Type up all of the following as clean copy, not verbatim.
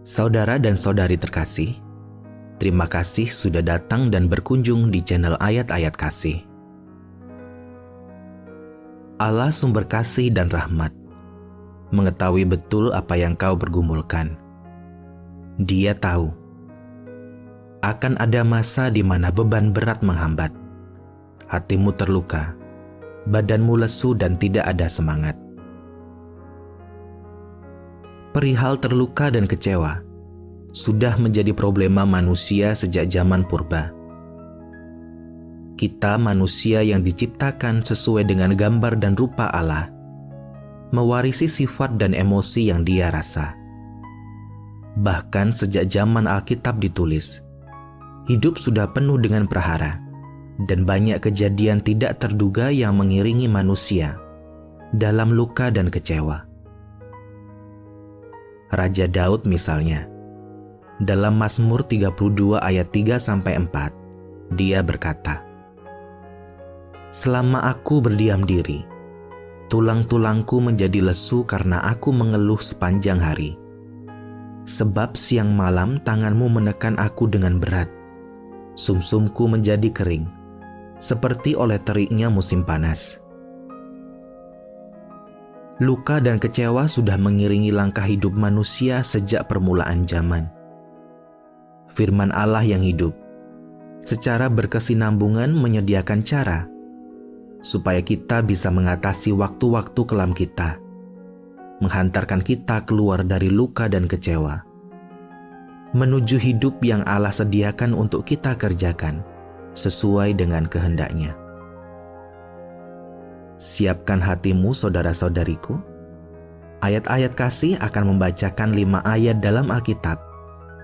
Saudara dan saudari terkasih, terima kasih sudah datang dan berkunjung di channel Ayat-Ayat Kasih. Allah sumber kasih dan rahmat, mengetahui betul apa yang kau pergumulkan. Dia tahu akan ada masa di mana beban berat menghambat, hatimu terluka, badanmu lesu dan tidak ada semangat. Perihal terluka dan kecewa sudah menjadi problema manusia sejak zaman purba. Kita manusia yang diciptakan sesuai dengan gambar dan rupa Allah, mewarisi sifat dan emosi yang Dia rasa. Bahkan sejak zaman Alkitab ditulis, hidup sudah penuh dengan prahara dan banyak kejadian tidak terduga yang mengiringi manusia dalam luka dan kecewa. Raja Daud misalnya, dalam Mazmur 32 ayat 3-4, dia berkata, "Selama aku berdiam diri, tulang-tulangku menjadi lesu karena aku mengeluh sepanjang hari. Sebab siang malam tanganmu menekan aku dengan berat, sumsumku menjadi kering, seperti oleh teriknya musim panas." Luka dan kecewa sudah mengiringi langkah hidup manusia sejak permulaan zaman. Firman Allah yang hidup, secara berkesinambungan menyediakan cara supaya kita bisa mengatasi waktu-waktu kelam kita, menghantarkan kita keluar dari luka dan kecewa, menuju hidup yang Allah sediakan untuk kita kerjakan sesuai dengan kehendak-Nya. Siapkan hatimu, saudara-saudariku. Ayat-ayat kasih akan membacakan 5 ayat dalam Alkitab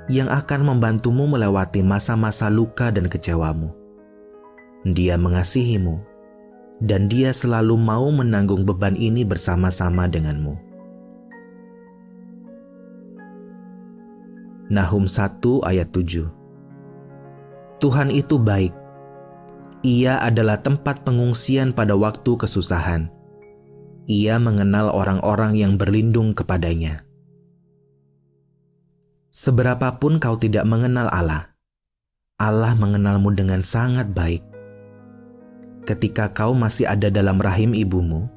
yang akan membantumu melewati masa-masa luka dan kecewamu. Dia mengasihimu, dan Dia selalu mau menanggung beban ini bersama-sama denganmu. Nahum 1 ayat 7. Tuhan itu baik. Ia adalah tempat pengungsian pada waktu kesusahan. Ia mengenal orang-orang yang berlindung kepadanya. Seberapapun kau tidak mengenal Allah, Allah mengenalmu dengan sangat baik. Ketika kau masih ada dalam rahim ibumu,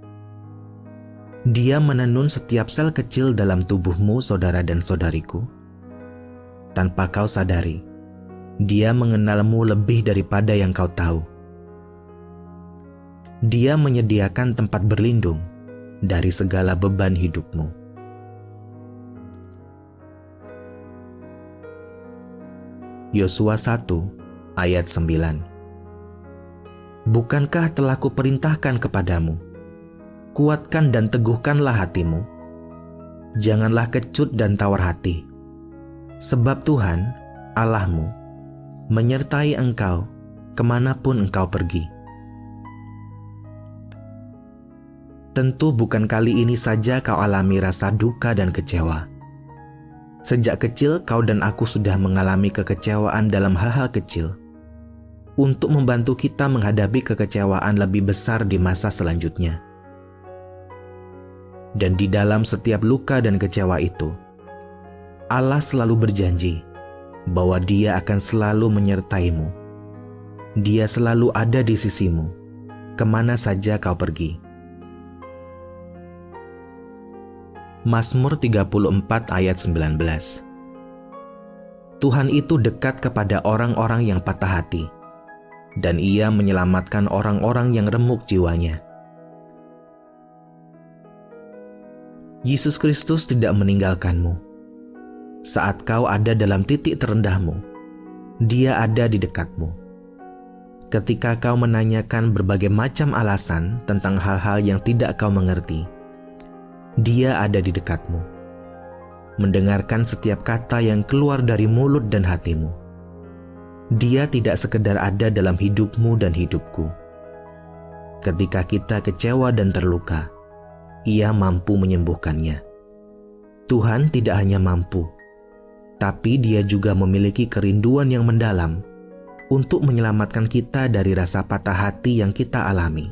Dia menenun setiap sel kecil dalam tubuhmu, saudara dan saudariku. Tanpa kau sadari, Dia mengenalmu lebih daripada yang kau tahu. Dia menyediakan tempat berlindung dari segala beban hidupmu. Yosua 1 ayat 9. Bukankah telah kuperintahkan kepadamu, kuatkan dan teguhkanlah hatimu, janganlah kecut dan tawar hati, sebab Tuhan, Allahmu, menyertai engkau kemanapun engkau pergi. Tentu bukan kali ini saja kau alami rasa duka dan kecewa. Sejak kecil kau dan aku sudah mengalami kekecewaan dalam hal-hal kecil untuk membantu kita menghadapi kekecewaan lebih besar di masa selanjutnya. Dan di dalam setiap luka dan kecewa itu, Allah selalu berjanji bahwa Dia akan selalu menyertaimu. Dia selalu ada di sisimu, kemana saja kau pergi. Mazmur 34 ayat 19. Tuhan itu dekat kepada orang-orang yang patah hati, dan Ia menyelamatkan orang-orang yang remuk jiwanya. Yesus Kristus tidak meninggalkanmu. Saat kau ada dalam titik terendahmu, Dia ada di dekatmu. Ketika kau menanyakan berbagai macam alasan tentang hal-hal yang tidak kau mengerti, Dia ada di dekatmu, mendengarkan setiap kata yang keluar dari mulut dan hatimu. Dia tidak sekedar ada dalam hidupmu dan hidupku. Ketika kita kecewa dan terluka, Ia mampu menyembuhkannya. Tuhan tidak hanya mampu, tapi Dia juga memiliki kerinduan yang mendalam untuk menyelamatkan kita dari rasa patah hati yang kita alami,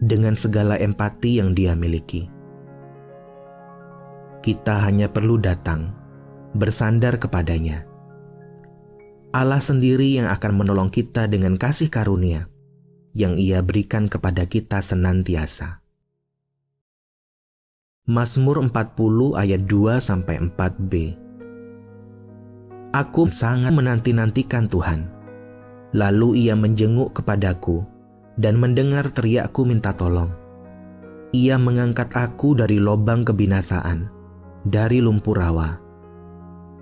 dengan segala empati yang Dia miliki. Kita hanya perlu datang bersandar kepadanya. Allah sendiri yang akan menolong kita dengan kasih karunia yang Ia berikan kepada kita senantiasa. Mazmur 40 ayat 2-4b. Aku sangat menanti-nantikan Tuhan. Lalu Ia menjenguk kepadaku dan mendengar teriakku minta tolong. Ia mengangkat aku dari lobang kebinasaan, dari lumpur rawa.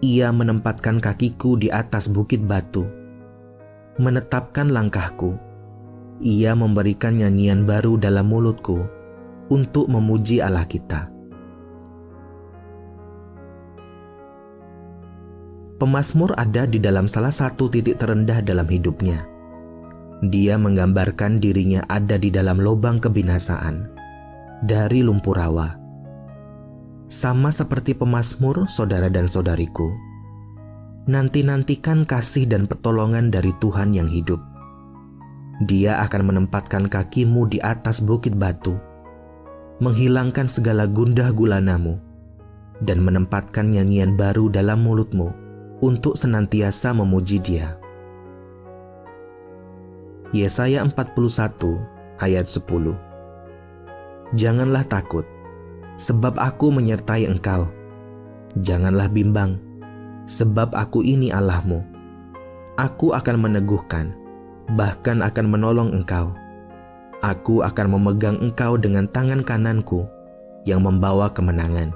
Ia menempatkan kakiku di atas bukit batu, menetapkan langkahku. Ia memberikan nyanyian baru dalam mulutku untuk memuji Allah kita. Pemazmur ada di dalam salah satu titik terendah dalam hidupnya. Dia menggambarkan dirinya ada di dalam lubang kebinasaan, dari lumpur rawa. Sama seperti pemazmur, saudara dan saudariku, nanti-nantikan kasih dan pertolongan dari Tuhan yang hidup. Dia akan menempatkan kakimu di atas bukit batu, menghilangkan segala gundah gulanamu, dan menempatkan nyanyian baru dalam mulutmu untuk senantiasa memuji Dia. Yesaya 41 ayat 10. Janganlah takut, sebab aku menyertai engkau. Janganlah bimbang, sebab aku ini Allahmu. Aku akan meneguhkan, bahkan akan menolong engkau. Aku akan memegang engkau dengan tangan kananku yang membawa kemenangan.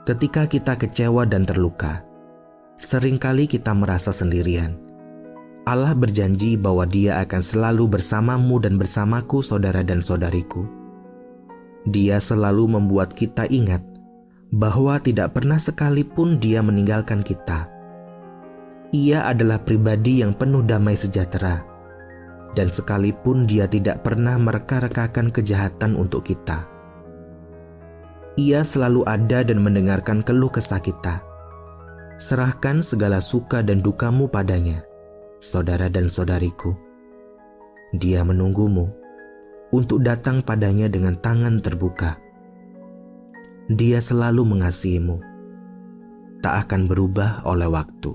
Ketika kita kecewa dan terluka, seringkali kita merasa sendirian. Allah berjanji bahwa Dia akan selalu bersamamu dan bersamaku, saudara dan saudariku. Dia selalu membuat kita ingat bahwa tidak pernah sekalipun Dia meninggalkan kita. Ia adalah pribadi yang penuh damai sejahtera, dan sekalipun Dia tidak pernah mereka-rekakan kejahatan untuk kita. Ia selalu ada dan mendengarkan keluh kesah kita. Serahkan segala suka dan dukamu padanya, saudara dan saudariku. Dia menunggumu untuk datang padanya dengan tangan terbuka. Dia selalu mengasihimu, tak akan berubah oleh waktu.